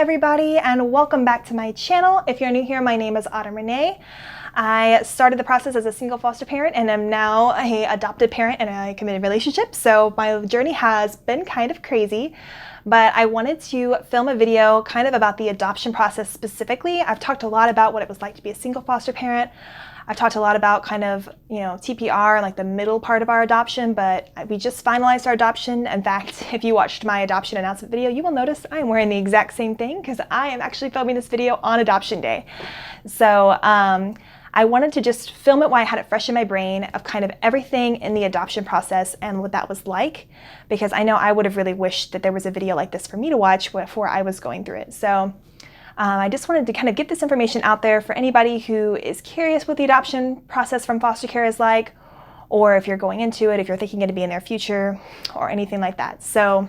everybody, and welcome back to my channel. If you're new here, my name is Autumn Renee. I started the process as a single foster parent and am now an adopted parent in a committed relationship. So my journey has been kind of crazy, but I wanted to film a video kind of about the adoption process specifically. I've talked a lot about what it was like to be a single foster parent. I've talked a lot about kind of, TPR, like the middle part of our adoption, but we just finalized our adoption. In fact, if you watched my adoption announcement video, you will notice I am wearing the exact same thing because I am actually filming this video on adoption day. So I wanted to just film it while I had it fresh in my brain of kind of everything in the adoption process and what that was like, because I know I would have really wished that there was a video like this for me to watch before I was going through it. So I just wanted to kind of get this information out there for anybody who is curious what the adoption process from foster care is like, or if you're going into it, if you're thinking it'd be in their future or anything like that. So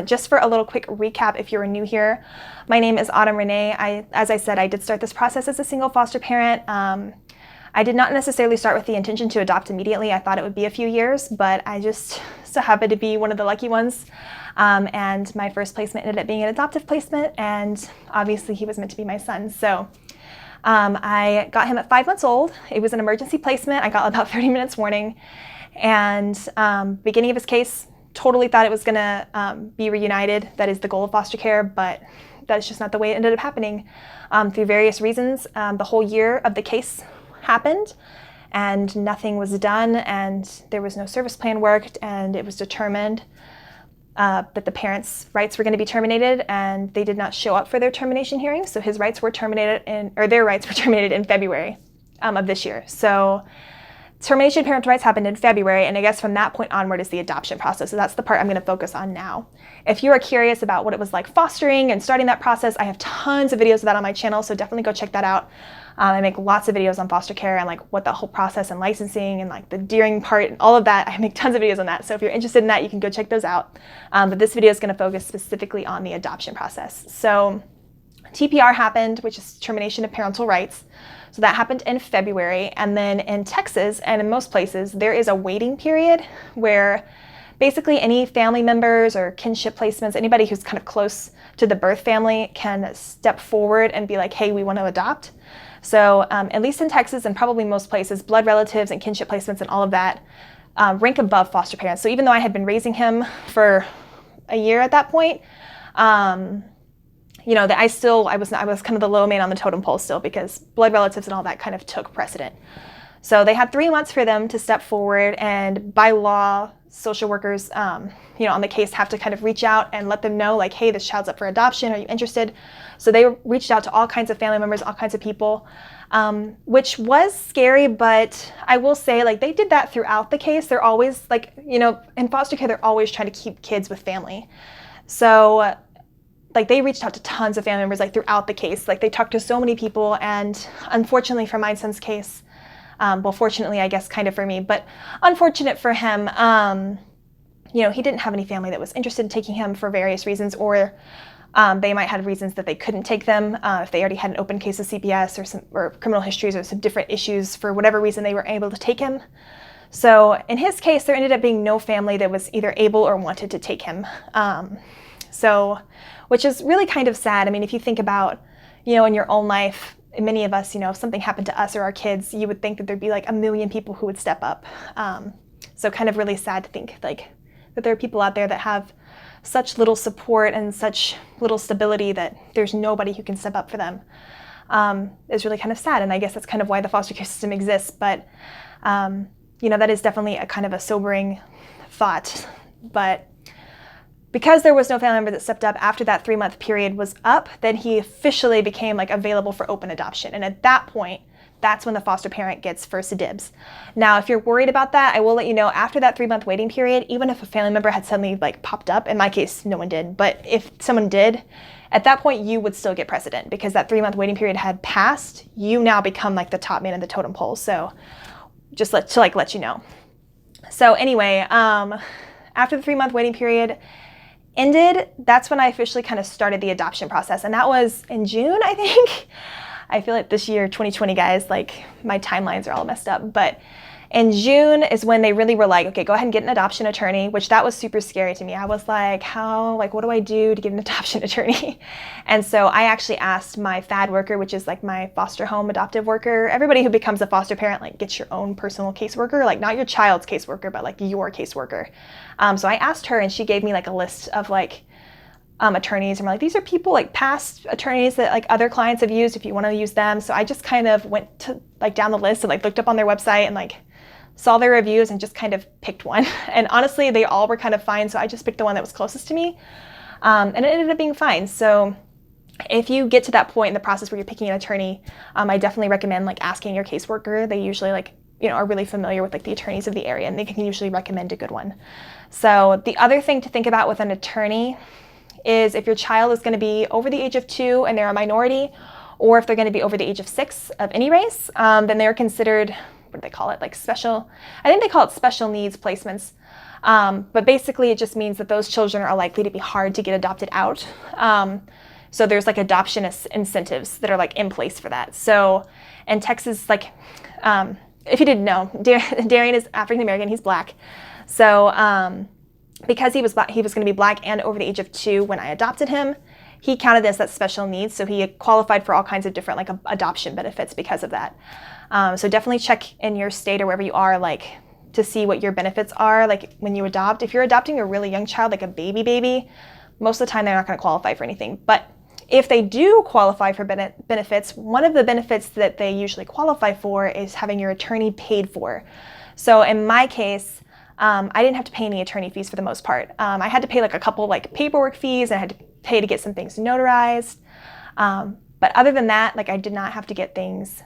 just for a little quick recap, if you're new here, my name is Autumn Renee. As I said, I did start this process as a single foster parent. I did not necessarily start with the intention to adopt immediately. I thought it would be a few years, but I just so happened to be one of the lucky ones. And my first placement ended up being an adoptive placement, and obviously he was meant to be my son. So I got him at 5 months old. It was an emergency placement. I got about 30 minutes warning, and beginning of his case, totally thought it was gonna be reunited. That is the goal of foster care, but that's just not the way it ended up happening. Through various reasons, the whole year of the case happened and nothing was done, and there was no service plan worked, and it was determined that the parents' rights were going to be terminated, and they did not show up for their termination hearing. So his rights were terminated their rights were terminated in February of this year. So termination of parents' rights happened in February, and I guess from that point onward is the adoption process. So that's the part I'm going to focus on now. If you are curious about what it was like fostering and starting that process, I have tons of videos of that on my channel, so definitely go check that out. I make lots of videos on foster care and like what the whole process and licensing and like the deering part and all of that. I make tons of videos on that. So if you're interested in that, you can go check those out. But this video is going to focus specifically on the adoption process. So TPR happened, which is termination of parental rights. So that happened in February. And then in Texas and in most places, there is a waiting period where basically any family members or kinship placements, anybody who's kind of close to the birth family can step forward and be like, hey, we want to adopt. So at least in Texas and probably most places, blood relatives and kinship placements and all of that rank above foster parents. So even though I had been raising him for a year at that point, that I was kind of the low man on the totem pole still, because blood relatives and all that kind of took precedent. So they had 3 months for them to step forward, and by law, social workers, on the case have to kind of reach out and let them know, like, hey, this child's up for adoption. Are you interested? So they reached out to all kinds of family members, all kinds of people, which was scary. But I will say, like, they did that throughout the case. They're always like, in foster care, they're always trying to keep kids with family. So like they reached out to tons of family members like throughout the case. Like they talked to so many people, and unfortunately for my son's case, well, fortunately, I guess kind of for me, but unfortunate for him, he didn't have any family that was interested in taking him for various reasons, or they might have reasons that they couldn't take them if they already had an open case of CPS or criminal histories or some different issues. For whatever reason, they were able to take him. So in his case, there ended up being no family that was either able or wanted to take him. Which is really kind of sad. I mean, if you think about, in your own life, many of us, if something happened to us or our kids, you would think that there'd be like a million people who would step up. So kind of really sad to think like that there are people out there that have such little support and such little stability that there's nobody who can step up for them. Is really kind of sad. And I guess that's kind of why the foster care system exists. But, that is definitely a kind of a sobering thought. But because there was no family member that stepped up after that 3-month period was up, then he officially became like available for open adoption. And at that point, that's when the foster parent gets first dibs. Now, if you're worried about that, I will let you know after that 3-month waiting period, even if a family member had suddenly like popped up, in my case, no one did, but if someone did, at that point, you would still get precedent because that 3-month waiting period had passed. You now become like the top man in the totem pole. So just to let you know. So anyway, after the 3-month waiting period ended, that's when I officially kind of started the adoption process. And that was in June, I think. I feel like this year, 2020, guys, like my timelines are all messed up. But In June is when they really were like, okay, go ahead and get an adoption attorney, which that was super scary to me. I was like, what do I do to get an adoption attorney? And so I actually asked my FAD worker, which is like my foster home adoptive worker. Everybody who becomes a foster parent, like, gets your own personal caseworker, like not your child's caseworker, but like your caseworker. So I asked her, and she gave me like a list of like attorneys, and we're like, these are people, like past attorneys that like other clients have used if you want to use them. So I just kind of went to like down the list and like looked up on their website and like saw their reviews and just kind of picked one. And honestly, they all were kind of fine, so I just picked the one that was closest to me, and it ended up being fine. So if you get to that point in the process where you're picking an attorney, I definitely recommend like asking your caseworker. They usually like, are really familiar with like the attorneys of the area, and they can usually recommend a good one. So the other thing to think about with an attorney is if your child is going to be over the age of 2 and they're a minority, or if they're going to be over the age of 6 of any race, then they're considered, what do they call it? Like special, I think they call it special needs placements. But basically it just means that those children are likely to be hard to get adopted out. So there's like adoption incentives that are like in place for that. So in Texas, like, if you didn't know, Darian is African American, he's Black. So because he was going to be Black and over the age of 2 when I adopted him, he counted as that special needs. So he qualified for all kinds of different like adoption benefits because of that. So definitely check in your state or wherever you are, like, to see what your benefits are. Like when you adopt, if you're adopting a really young child, like a baby, most of the time they're not going to qualify for anything. But if they do qualify for benefits, one of the benefits that they usually qualify for is having your attorney paid for. So in my case, I didn't have to pay any attorney fees for the most part. I had to pay like a couple like paperwork fees, and I had to pay to get some things notarized. But other than that, like, I did not have to get things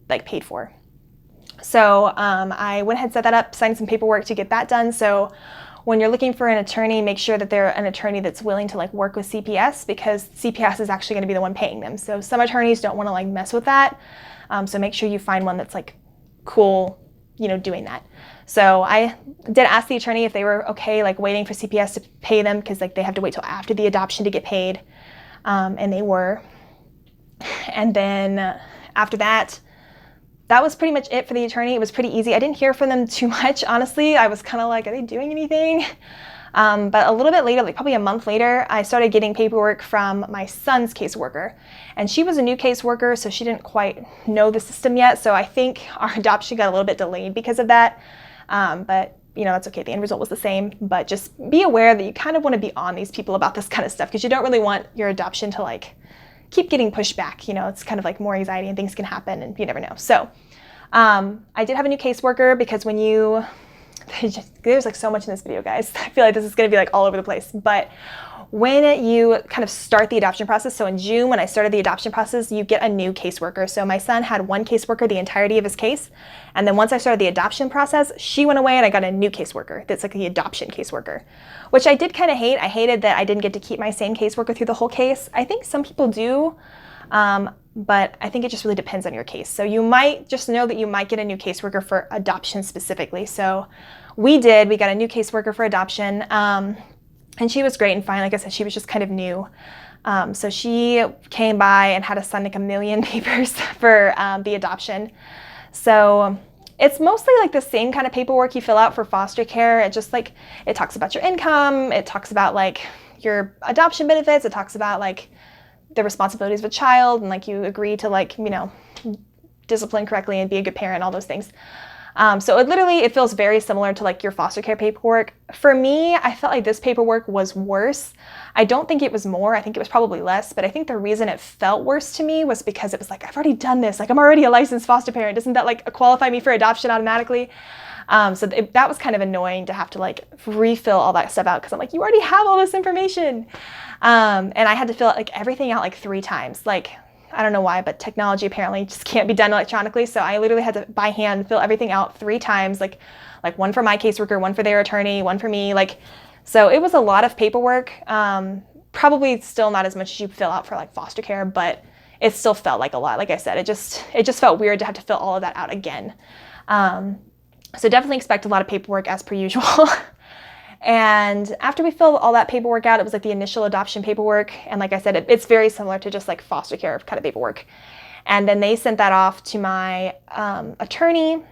like paid for. So I went ahead and set that up, signed some paperwork to get that done. So when you're looking for an attorney, make sure that they're an attorney that's willing to like work with CPS, because CPS is actually going to be the one paying them. So some attorneys don't want to like mess with that. So make sure you find one that's like cool, doing that. So I did ask the attorney if they were okay like waiting for CPS to pay them, because like they have to wait till after the adoption to get paid, and they were. And then after that was pretty much it for the attorney. It was pretty easy. I didn't hear from them too much, honestly. I was kind of like, are they doing anything? But a little bit later, like probably a month later, I started getting paperwork from my son's caseworker. And she was a new caseworker, so she didn't quite know the system yet. So I think our adoption got a little bit delayed because of that. But that's okay. The end result was the same. But just be aware that you kind of want to be on these people about this kind of stuff, because you don't really want your adoption to like keep getting pushed back. It's kind of like more anxiety, and things can happen, and you never know. So I did have a new caseworker, because when there's like so much in this video, guys. I feel like this is going to be like all over the place. But when you kind of start the adoption process, so in June when I started the adoption process, you get a new caseworker. So my son had one caseworker the entirety of his case. And then once I started the adoption process, she went away and I got a new caseworker that's like the adoption caseworker, which I did kind of hate. I hated that I didn't get to keep my same caseworker through the whole case. I think some people do, but I think it just really depends on your case. So you might just know that you might get a new caseworker for adoption specifically. So we got a new caseworker for adoption. And she was great and fine. Like I said, she was just kind of new. So she came by and had us sign like a million papers for the adoption. So it's mostly like the same kind of paperwork you fill out for foster care. It just like, it talks about your income. It talks about like your adoption benefits. It talks about like the responsibilities of a child, and like you agree to like, discipline correctly and be a good parent, all those things. So it feels very similar to like your foster care paperwork. For me, I felt like this paperwork was worse. I don't think it was more. I think it was probably less, but I think the reason it felt worse to me was because it was like, I've already done this. Like, I'm already a licensed foster parent. Doesn't that like qualify me for adoption automatically? So that was kind of annoying to have to like refill all that stuff out, because I'm like, you already have all this information. And I had to fill like everything out like 3 times. Like, I don't know why, but technology apparently just can't be done electronically. So I literally had to by hand fill everything out 3 times, like one for my caseworker, one for their attorney, one for me. So it was a lot of paperwork. Probably still not as much as you fill out for like foster care, but it still felt like a lot. Like I said, it just felt weird to have to fill all of that out again. So definitely expect a lot of paperwork as per usual. And after we filled all that paperwork out, it was like the initial adoption paperwork. And like I said, it's very similar to just like foster care kind of paperwork. And then they sent that off to my attorney.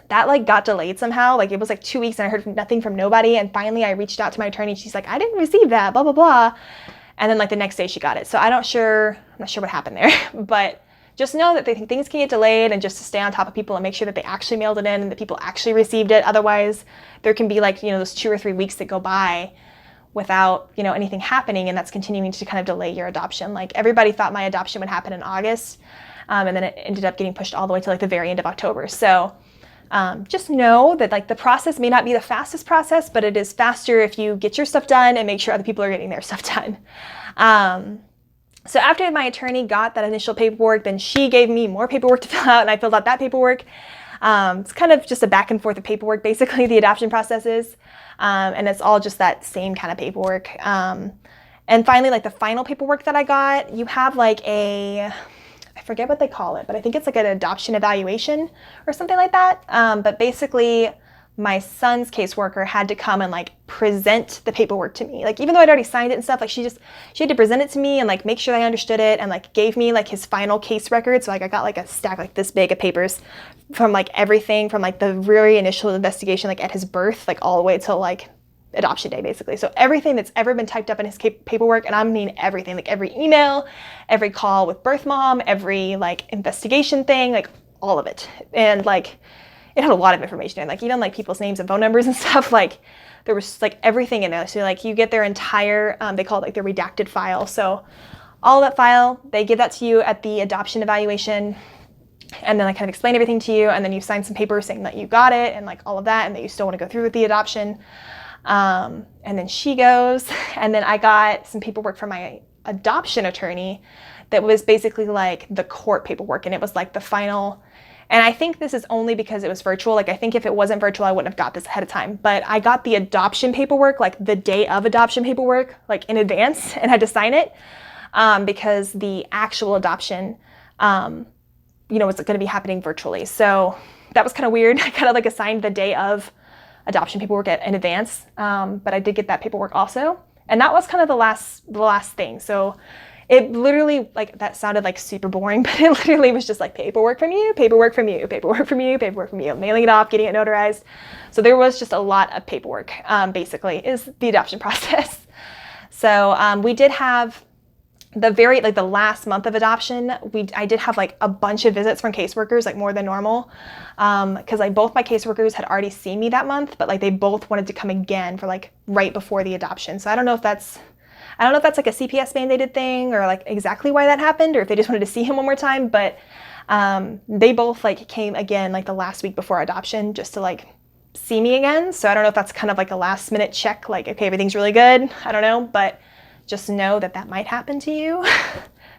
that like got delayed somehow. Like it was like 2 weeks and I heard nothing from nobody. And finally I reached out to my attorney. She's like, I didn't receive that, blah, blah, blah. And then like the next day she got it. So I'm not sure what happened there, but just know that things can get delayed, and just to stay on top of people and make sure that they actually mailed it in and that people actually received it. Otherwise there can be like, those 2 or 3 weeks that go by without, anything happening, and that's continuing to kind of delay your adoption. Like everybody thought my adoption would happen in August, and then it ended up getting pushed all the way to like the very end of October. So just know that like the process may not be the fastest process, but it is faster if you get your stuff done and make sure other people are getting their stuff done. So after my attorney got that initial paperwork, then she gave me more paperwork to fill out, and I filled out that paperwork. It's kind of just a back and forth of paperwork, basically, the adoption process is. And it's all just that same kind of paperwork. And finally, like the final paperwork that I got, you have like I forget what they call it, but I think it's like an adoption evaluation or something like that. But basically, my son's caseworker had to come and like present the paperwork to me. Like even though I'd already signed it and stuff, like she had to present it to me and like make sure I understood it, and like gave me like his final case record. So like I got like a stack like this big of papers from like everything from like the very initial investigation, like at his birth, like all the way till like adoption day, basically. So everything that's ever been typed up in his paperwork, and I mean everything, like every email, every call with birth mom, every like investigation thing, like all of it. And like it had a lot of information in, like even like people's names and phone numbers and stuff. Like there was like everything in there. So like you get their entire, they call it like the redacted file. So all that file, they give that to you at the adoption evaluation, and then I kind of explain everything to you, and then you sign some paper saying that you got it and like all of that, and that you still want to go through with the adoption. And then she goes, and then I got some paperwork from my adoption attorney that was basically like the court paperwork, and it was like the final. And I think this is only because it was virtual. Like I think if it wasn't virtual, I wouldn't have got this ahead of time. But I got the adoption paperwork, like the day of adoption paperwork, like in advance, and had to sign it because the actual adoption, was going to be happening virtually. So that was kind of weird. I kind of like assigned the day of adoption paperwork in advance, but I did get that paperwork also. And that was kind of the last thing. So it literally, like, that sounded like super boring, but it literally was just like paperwork from you, paperwork from you, paperwork from you, paperwork from you, mailing it off, getting it notarized. So there was just a lot of paperwork, basically, is the adoption process. So we did have the last month of adoption, I did have like a bunch of visits from caseworkers, like more than normal, because like both my caseworkers had already seen me that month, but like they both wanted to come again for like right before the adoption. So I don't know if that's like a CPS mandated thing, or like exactly why that happened, or if they just wanted to see him one more time. But they both like came again like the last week before adoption just to like see me again. So I don't know if that's kind of like a last minute check, like, okay, everything's really good. I don't know, but just know that that might happen to you.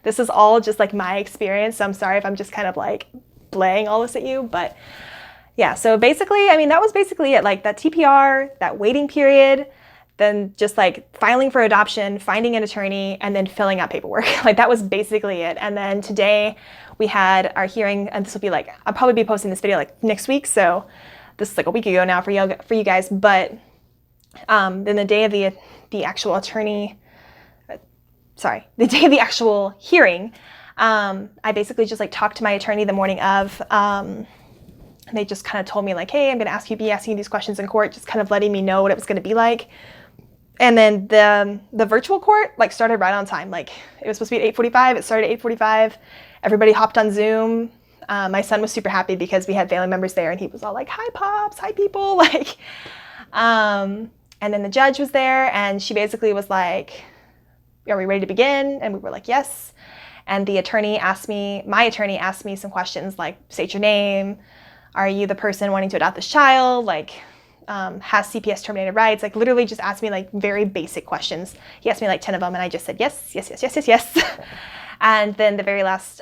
This is all just like my experience. So I'm sorry if I'm just kind of like blaying all this at you, but yeah. So basically, I mean, that was basically it. Like that TPR, that waiting period, then just like filing for adoption, finding an attorney, and then filling out paperwork. Like that was basically it. And then today we had our hearing, and this will be like, I'll probably be posting this video like next week. So this is like a week ago now for you guys. But then the day of the actual the day of the actual hearing, I basically just like talked to my attorney the morning of. They just kind of told me like, hey, I'm going to be asking you these questions in court, just kind of letting me know what it was going to be like. And then the virtual court like started right on time. Like it was supposed to be at 8:45. It started at 8:45. Everybody hopped on Zoom. My son was super happy because we had family members there, and he was all like, hi pops, hi people. Like, and then the judge was there, and she basically was like, are we ready to begin? And we were like, yes. And my attorney asked me some questions like, state your name. Are you the person wanting to adopt this child? Like, has CPS terminated rights? Like literally just asked me like very basic questions. He asked me like 10 of them, and I just said, yes. And then the very last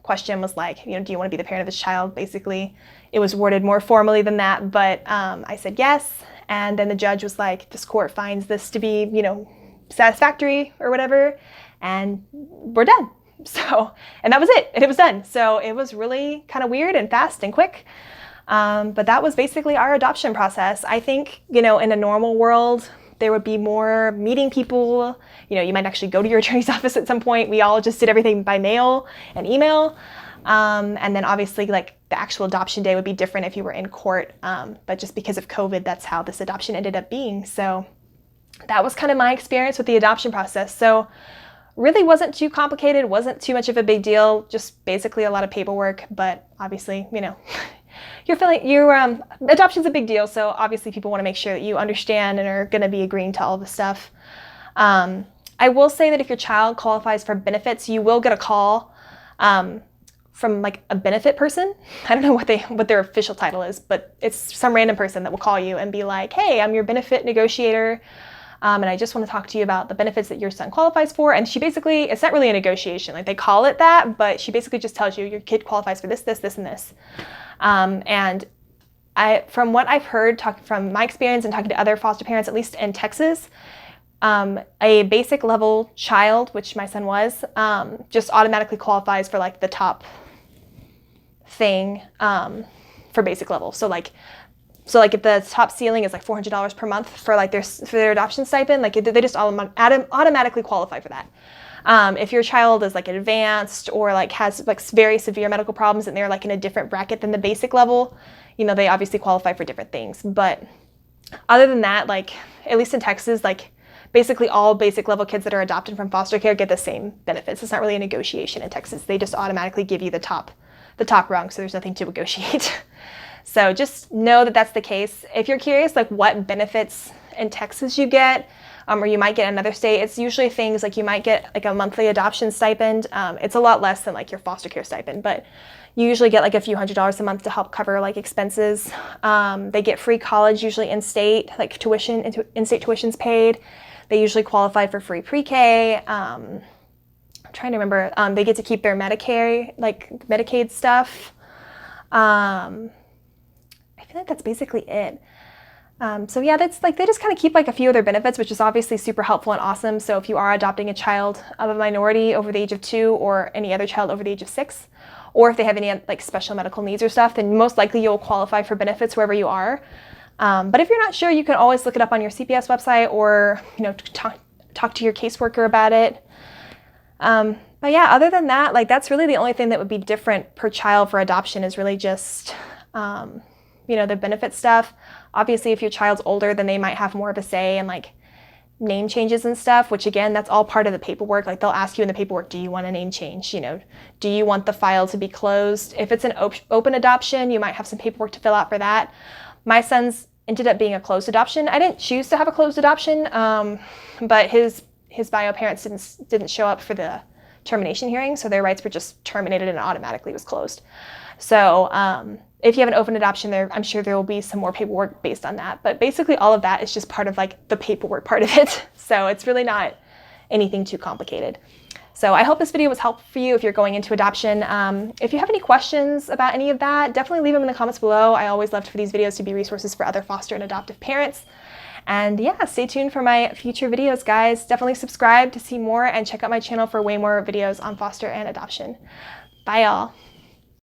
question was like, do you want to be the parent of this child? Basically, it was worded more formally than that, but I said yes. And then the judge was like, this court finds this to be, satisfactory or whatever, and we're done. So, and that was it, and it was done. So it was really kind of weird and fast and quick. But that was basically our adoption process. I think, in a normal world, there would be more meeting people. You might actually go to your attorney's office at some point. We all just did everything by mail and email. And then obviously like the actual adoption day would be different if you were in court. But just because of COVID, that's how this adoption ended up being. So that was kind of my experience with the adoption process. So really wasn't too complicated, wasn't too much of a big deal, just basically a lot of paperwork, but obviously, you know, adoption's a big deal, so obviously people want to make sure that you understand and are going to be agreeing to all the stuff. I will say that if your child qualifies for benefits, you will get a call from like a benefit person. I don't know what their official title is, but it's some random person that will call you and be like, hey, I'm your benefit negotiator. And I just want to talk to you about the benefits that your son qualifies for. And she basically, it's not really a negotiation, like they call it that, but she basically just tells you your kid qualifies for this, this, this, and this. And from what I've heard, from my experience and talking to other foster parents, at least in Texas, a basic level child, which my son was, just automatically qualifies for like the top thing for basic level. So like if the top ceiling is like $400 per month for like their adoption stipend, like they just automatically qualify for that. If your child is like advanced or like has like very severe medical problems and they're like in a different bracket than the basic level, you know, they obviously qualify for different things. But other than that, like at least in Texas, like basically all basic level kids that are adopted from foster care get the same benefits. It's not really a negotiation in Texas. They just automatically give you the top rung, so there's nothing to negotiate. So just know that that's the case. If you're curious like what benefits in Texas you get, or you might get in another state, it's usually things like you might get like a monthly adoption stipend. It's a lot less than like your foster care stipend, but you usually get like a few $100s a month to help cover like expenses. They get free college, usually in-state, like in-state tuition's paid. They usually qualify for free pre-K. I'm trying to remember. They get to keep their Medicaid stuff. I feel like that's basically it. So yeah, that's like they just kind of keep like a few other benefits, which is obviously super helpful and awesome. So if you are adopting a child of a minority over the age of 2 or any other child over the age of 6, or if they have any like special medical needs or stuff, then most likely you'll qualify for benefits wherever you are. But if you're not sure, you can always look it up on your CPS website or, you know, talk to your caseworker about it. But yeah, other than that, like that's really the only thing that would be different per child for adoption is really just, you know, the benefit stuff. Obviously, if your child's older, then they might have more of a say in like name changes and stuff, which again, that's all part of the paperwork. Like they'll ask you in the paperwork, do you want a name change? You know, do you want the file to be closed? If it's an open adoption, you might have some paperwork to fill out for that. My son's ended up being a closed adoption. I didn't choose to have a closed adoption, but his bio parents didn't show up for the termination hearing, so their rights were just terminated and automatically was closed. So if you have an open adoption there, I'm sure there will be some more paperwork based on that. But basically all of that is just part of like the paperwork part of it. So it's really not anything too complicated. So I hope this video was helpful for you if you're going into adoption. If you have any questions about any of that, definitely leave them in the comments below. I always love for these videos to be resources for other foster and adoptive parents. And yeah, stay tuned for my future videos, guys. Definitely subscribe to see more and check out my channel for way more videos on foster and adoption. Bye, y'all.